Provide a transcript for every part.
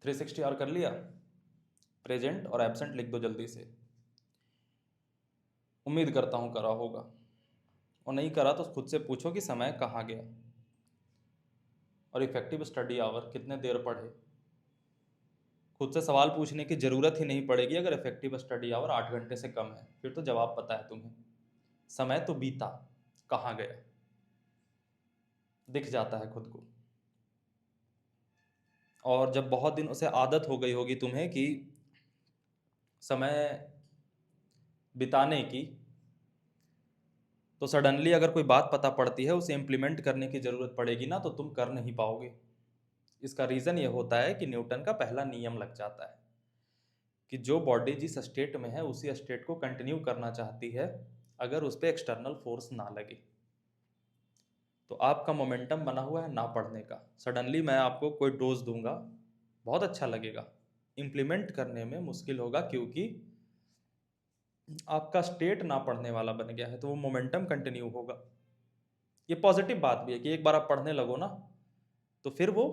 360 our कर लिया, present और एब्सेंट लिख दो जल्दी से। उम्मीद करता हूँ करा होगा, और नहीं करा तो खुद से पूछो कि समय कहाँ गया। और इफेक्टिव स्टडी आवर कितने देर पढ़े, खुद से सवाल पूछने की ज़रूरत ही नहीं पड़ेगी अगर इफेक्टिव स्टडी आवर 8 घंटे से कम है, फिर तो जवाब पता है तुम्हें। समय तो बीता, कहाँ गया दिख जाता है खुद को। और जब बहुत दिनों से आदत हो गई होगी तुम्हें कि समय बिताने की, तो सडनली अगर कोई बात पता पड़ती है उसे इम्प्लीमेंट करने की ज़रूरत पड़ेगी ना, तो तुम कर नहीं पाओगे। इसका रीज़न ये होता है कि न्यूटन का पहला नियम लग जाता है कि जो बॉडी जिस स्टेट में है उसी स्टेट को कंटिन्यू करना चाहती है अगर उस पर एक्सटर्नल फोर्स ना लगे। तो आपका मोमेंटम बना हुआ है ना पढ़ने का, सडनली मैं आपको कोई डोज दूंगा, बहुत अच्छा लगेगा, इम्प्लीमेंट करने में मुश्किल होगा क्योंकि आपका स्टेट ना पढ़ने वाला बन गया है, तो वो मोमेंटम कंटिन्यू होगा। ये पॉजिटिव बात भी है कि एक बार आप पढ़ने लगो ना, तो फिर वो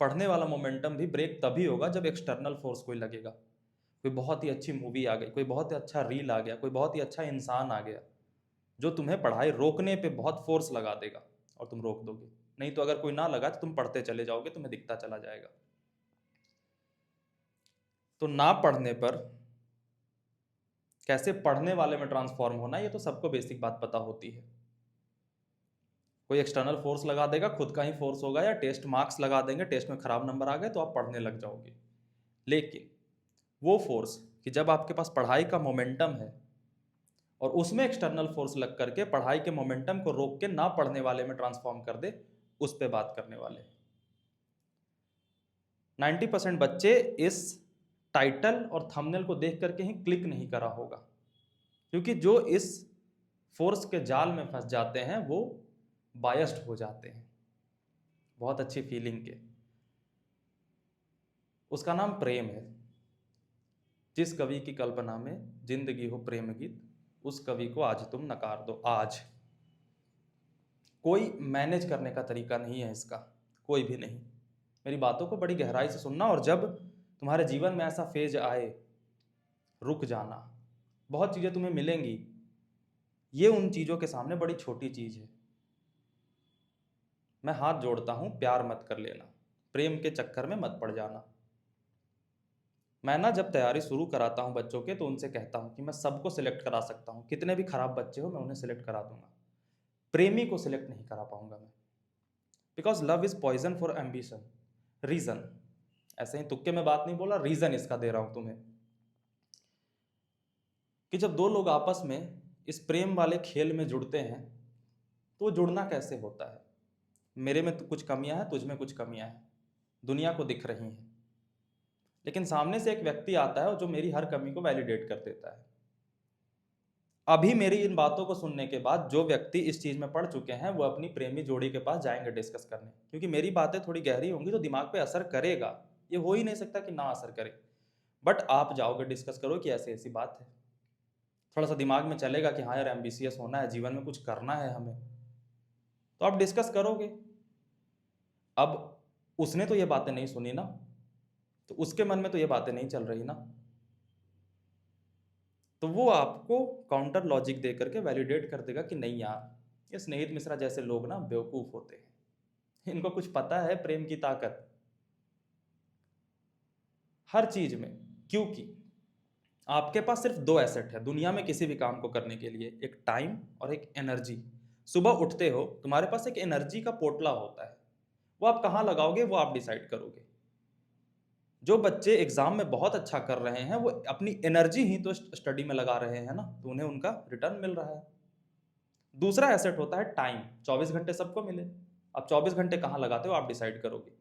पढ़ने वाला मोमेंटम भी ब्रेक तभी होगा जब एक्सटर्नल फोर्स कोई लगेगा। कोई बहुत ही अच्छी मूवी आ गई, कोई बहुत ही अच्छा रील आ गया, कोई बहुत ही अच्छा इंसान आ गया जो तुम्हें पढ़ाई रोकने पे बहुत फोर्स लगा देगा और तुम रोक दोगे। नहीं तो अगर कोई ना लगा तो तुम पढ़ते चले जाओगे, तुम्हें दिखता चला जाएगा। तो ना पढ़ने पर कैसे पढ़ने वाले में ट्रांसफॉर्म होना, ये तो सबको बेसिक बात पता होती है। कोई एक्सटर्नल फोर्स लगा देगा, खुद का ही फोर्स होगा, या टेस्ट मार्क्स लगा देंगे, टेस्ट में खराब नंबर आ गए तो आप पढ़ने लग जाओगे। लेकिन वो फोर्स कि जब आपके पास पढ़ाई का मोमेंटम है और उसमें एक्सटर्नल फोर्स लग करके पढ़ाई के मोमेंटम को रोक के ना पढ़ने वाले में ट्रांसफॉर्म कर दे, उस पर बात करने वाले हैं। 90% बच्चे इस टाइटल और थंबनेल को देख करके ही क्लिक नहीं करा होगा, क्योंकि जो इस फोर्स के जाल में फंस जाते हैं वो बायस्ड हो जाते हैं बहुत अच्छी फीलिंग के। उसका नाम प्रेम है। जिस कवि की कल्पना में जिंदगी हो प्रेम गीत, उस कवि को आज तुम नकार दो। आज कोई मैनेज करने का तरीका नहीं है इसका, कोई भी नहीं। मेरी बातों को बड़ी गहराई से सुनना, और जब तुम्हारे जीवन में ऐसा फेज आए रुक जाना। बहुत चीज़ें तुम्हें मिलेंगी, ये उन चीज़ों के सामने बड़ी छोटी चीज़ है। मैं हाथ जोड़ता हूँ, प्यार मत कर लेना, प्रेम के चक्कर में मत पड़ जाना। मैं ना जब तैयारी शुरू कराता हूँ बच्चों के, तो उनसे कहता हूँ कि मैं सबको सिलेक्ट करा सकता हूँ, कितने भी खराब बच्चे हो मैं उन्हें सिलेक्ट करा दूंगा, प्रेमी को सिलेक्ट नहीं करा पाऊंगा मैं। Because love is poison for ambition. Reason, ऐसे ही तुक्के में बात नहीं बोला, रीजन इसका दे रहा हूं तुम्हें कि जब दो लोग आपस में इस प्रेम वाले खेल में जुड़ते हैं तो वो जुड़ना कैसे होता है। मेरे में तो कुछ कमियां हैं, तुझ में कुछ कमियां हैं, दुनिया को दिख रही हैं, लेकिन सामने से एक व्यक्ति आता है जो मेरी हर कमी को वैलिडेट कर देता है। अभी मेरी इन बातों को सुनने के बाद जो व्यक्ति इस चीज में पड़ चुके हैं वो अपनी प्रेमी जोड़ी के पास जाएंगे डिस्कस करने, क्योंकि मेरी बातें थोड़ी गहरी होंगी तो दिमाग पे असर करेगा। ये हो ही नहीं सकता कि ना असर करे। बट आप जाओगे डिस्कस करो कि ऐसी ऐसी बात है, थोड़ा सा दिमाग में चलेगा कि हाँ यार एम्बिशियस होना है, जीवन में कुछ करना है हमें, तो आप डिस्कस करोगे। अब उसने तो ये बातें नहीं सुनी ना, तो उसके मन में तो ये बातें नहीं चल रही ना, तो वो आपको काउंटर लॉजिक दे करके वैलिडेट कर देगा कि नहीं यार, ये स्नेहित मिश्रा जैसे लोग ना बेवकूफ होते हैं, इनको कुछ पता है प्रेम की ताकत हर चीज में। क्योंकि आपके पास सिर्फ दो एसेट है दुनिया में किसी भी काम को करने के लिए, एक टाइम और एक एनर्जी। सुबह उठते हो, तुम्हारे पास एक एनर्जी का पोटला होता है, वो आप कहाँ लगाओगे वो आप डिसाइड करोगे। जो बच्चे एग्जाम में बहुत अच्छा कर रहे हैं वो अपनी एनर्जी ही तो स्टडी में लगा रहे हैं ना, तो उन्हें उनका रिटर्न मिल रहा है। दूसरा एसेट होता है टाइम। 24 घंटे सबको मिले, अब 24 घंटे कहाँ लगाते हो आप डिसाइड करोगे।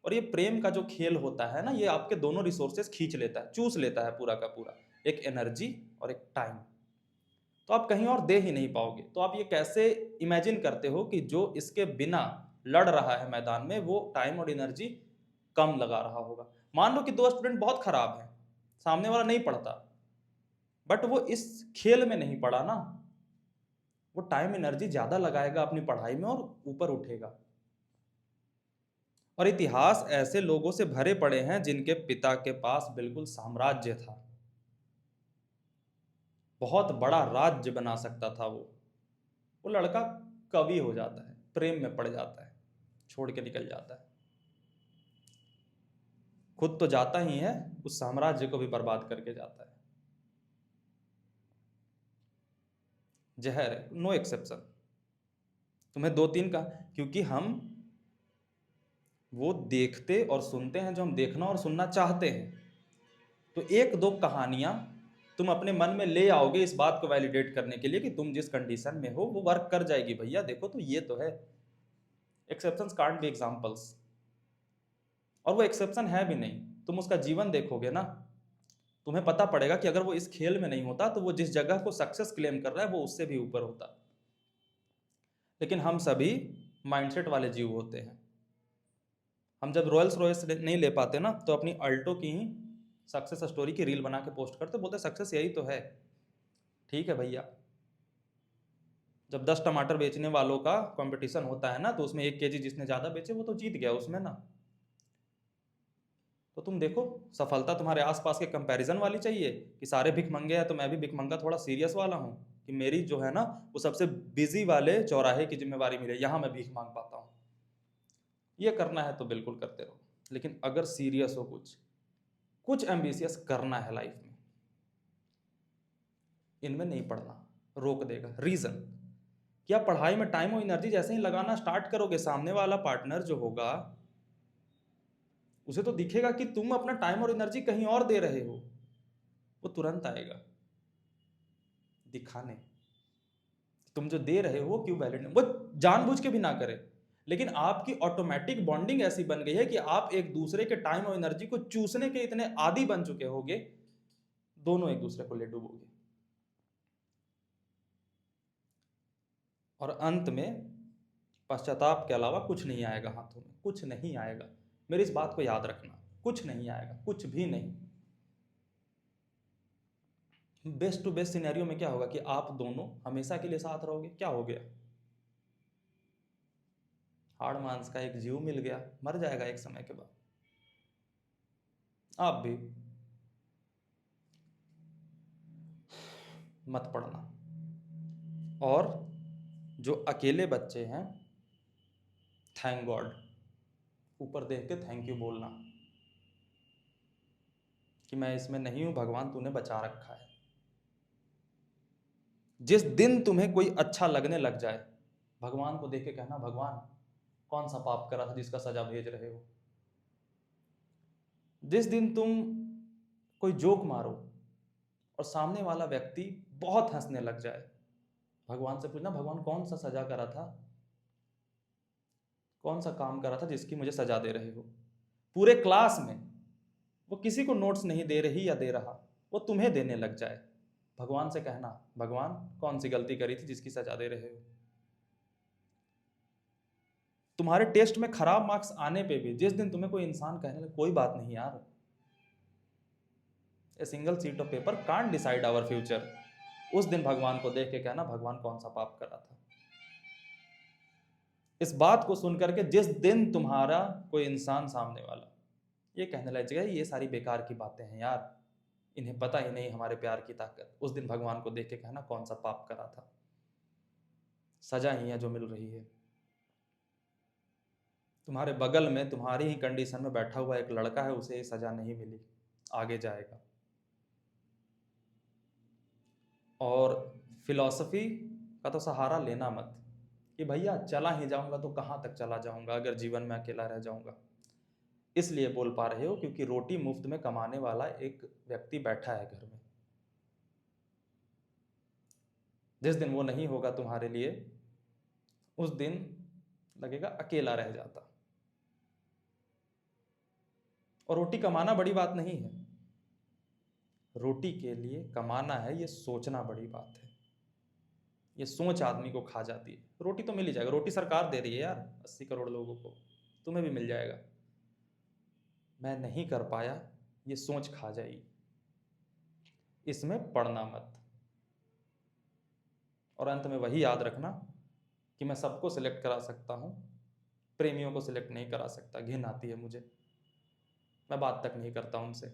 और ये प्रेम का जो खेल होता है ना, ये आपके दोनों रिसोर्सेस खींच लेता है, चूस लेता है पूरा का पूरा, एक एनर्जी और एक टाइम। तो आप कहीं और दे ही नहीं पाओगे। तो आप ये कैसे इमेजिन करते हो कि जो इसके बिना लड़ रहा है मैदान में वो टाइम और एनर्जी कम लगा रहा होगा। मान लो कि दो स्टूडेंट बहुत खराब हैं, सामने वाला नहीं पढ़ता, बट वो इस खेल में नहीं पढ़ा ना, वो टाइम एनर्जी ज्यादा लगाएगा अपनी पढ़ाई में और ऊपर उठेगा। और इतिहास ऐसे लोगों से भरे पड़े हैं जिनके पिता के पास बिल्कुल साम्राज्य था, बहुत बड़ा राज्य बना सकता था वो लड़का कवि हो जाता है, प्रेम में पड़ जाता है, छोड़ के निकल जाता है, खुद तो जाता ही है, उस साम्राज्य को भी बर्बाद करके जाता है। जहर है, नो एक्सेप्शन। तुम्हें दो तीन का, क्योंकि हम वो देखते और सुनते हैं जो हम देखना और सुनना चाहते हैं। तो एक दो कहानियां तुम अपने मन में ले आओगे इस बात को वैलिडेट करने के लिए कि तुम जिस कंडीशन में हो वो वर्क कर जाएगी। भैया देखो तो ये तो है, एक्सेप्शंस कांट बी एग्जांपल्स। और वो एक्सेप्शन है भी नहीं, तुम उसका जीवन देखोगे ना, तुम्हें पता पड़ेगा कि अगर वो इस खेल में नहीं होता तो वो जिस जगह को सक्सेस क्लेम कर रहा है वो उससे भी ऊपर होता। लेकिन हम सभी माइंडसेट वाले जीव होते हैं। हम जब रॉयल्स रॉयल्स नहीं ले पाते ना तो अपनी अल्टो की ही सक्सेस स्टोरी की रील बना के पोस्ट करते, बोलते सक्सेस यही तो है। ठीक है भैया, जब 10 टमाटर बेचने वालों का कंपटीशन होता है ना तो उसमें 1 केजी जिसने ज्यादा बेचे वो तो जीत गया उसमें ना। तो तुम देखो, सफलता तुम्हारे आसपास के कंपैरिजन वाली चाहिए कि सारे भिख मंगे हैं तो मैं भी भिख मंगा थोड़ा सीरियस वाला हूँ, कि मेरी जो है ना वो सबसे बिजी वाले चौराहे की जिम्मेवारी मिले, यहां मैं भीख मांग पाता हूँ। ये करना है तो बिल्कुल करते रहो, लेकिन अगर सीरियस हो, कुछ कुछ एम्बिशियस करना है लाइफ में, इनमें नहीं पढ़ना, रोक देगा। रीजन क्या, पढ़ाई में टाइम और एनर्जी जैसे ही लगाना स्टार्ट करोगे, सामने वाला पार्टनर जो होगा उसे तो दिखेगा कि तुम अपना टाइम और एनर्जी कहीं और दे रहे हो, वो तुरंत आएगा दिखाने तुम जो दे रहे हो क्यों वैलिड नहीं। वो जानबूझ के भी ना करे, लेकिन आपकी ऑटोमेटिक बॉन्डिंग ऐसी बन गई है कि आप एक दूसरे के टाइम और एनर्जी को चूसने के इतने आदी बन चुके होगे, दोनों एक दूसरे को ले डूबोगे। और अंत में पश्चाताप के अलावा कुछ नहीं आएगा हाथों में, कुछ नहीं आएगा। मेरी इस बात को याद रखना, कुछ नहीं आएगा, कुछ भी नहीं। बेस्ट टू बेस्ट सिनेरियो में क्या होगा कि आप दोनों हमेशा के लिए साथ रहोगे, क्या हो गया, हाड़ मांस का एक जीव मिल गया, मर जाएगा एक समय के बाद, आप भी। मत पढ़ना। और जो अकेले बच्चे हैं, थैंक गॉड, ऊपर देख के थैंक यू बोलना कि मैं इसमें नहीं हूं, भगवान तूने बचा रखा है। जिस दिन तुम्हें कोई अच्छा लगने लग जाए, भगवान को देख के कहना, भगवान कौन सा पाप करा था जिसका सजा भेज रहे हो। जिस दिन तुम कोई जोक मारो और सामने वाला व्यक्ति बहुत हंसने लग जाए, भगवान से पूछना, भगवान कौन सा सजा करा था, कौन सा काम करा था जिसकी मुझे सजा दे रहे हो। पूरे क्लास में वो किसी को नोट्स नहीं दे रही या दे रहा, वो तुम्हें देने लग जाए, भगवान से कहना, भगवान कौन सी गलती करी थी जिसकी सजा दे रहे हो। तुम्हारे टेस्ट में खराब मार्क्स आने पे भी जिस दिन तुम्हें कोई इंसान कहने लगे, कोई बात नहीं यार, a single sheet of paper can't decide our future, उस दिन भगवान को देख के कहना, भगवान कौन सा पाप करा था। इस बात को सुनकर के जिस दिन तुम्हारा कोई इंसान सामने वाला ये कहने लग जाएगा, ये सारी बेकार की बातें हैं यार, इन्हें पता ही नहीं हमारे प्यार की ताकत, उस दिन भगवान को देख के कहना, कौन सा पाप करा था, सजा ही है जो मिल रही है। तुम्हारे बगल में तुम्हारी ही कंडीशन में बैठा हुआ एक लड़का है, उसे ये सजा नहीं मिली, आगे जाएगा। और फिलॉसफी का तो सहारा लेना मत कि भैया चला ही जाऊंगा तो कहाँ तक चला जाऊंगा अगर जीवन में अकेला रह जाऊंगा। इसलिए बोल पा रहे हो क्योंकि रोटी मुफ्त में कमाने वाला एक व्यक्ति बैठा है घर में। जिस दिन वो नहीं होगा तुम्हारे लिए, उस दिन लगेगा अकेला रह जाता। और रोटी कमाना बड़ी बात नहीं है, रोटी के लिए कमाना है ये सोचना बड़ी बात है। ये सोच आदमी को खा जाती है। रोटी तो मिल ही जाएगा, रोटी सरकार दे रही है यार 80 करोड़ लोगों को, तुम्हें भी मिल जाएगा। मैं नहीं कर पाया, ये सोच खा जाएगी, इसमें पढ़ना मत। और अंत में वही याद रखना कि मैं सबको सिलेक्ट करा सकता हूँ, प्रेमियों को सिलेक्ट नहीं करा सकता, घिन आती है मुझे, मैं बात तक नहीं करता उनसे।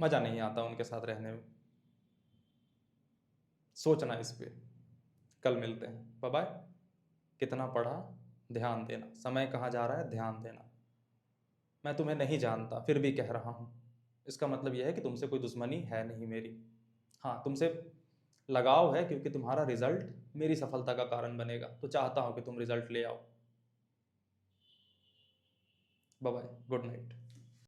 मज़ा नहीं आता उनके साथ रहने में। सोचना इस पे। कल मिलते हैं, बाय बाय। कितना पढ़ा, ध्यान देना, समय कहाँ जा रहा है, ध्यान देना। मैं तुम्हें नहीं जानता फिर भी कह रहा हूँ, इसका मतलब यह है कि तुमसे कोई दुश्मनी है नहीं मेरी। हाँ, तुमसे लगाव है क्योंकि तुम्हारा रिजल्ट मेरी सफलता का कारण बनेगा, तो चाहता हूँ कि तुम रिजल्ट ले आओ। Bye bye, good night.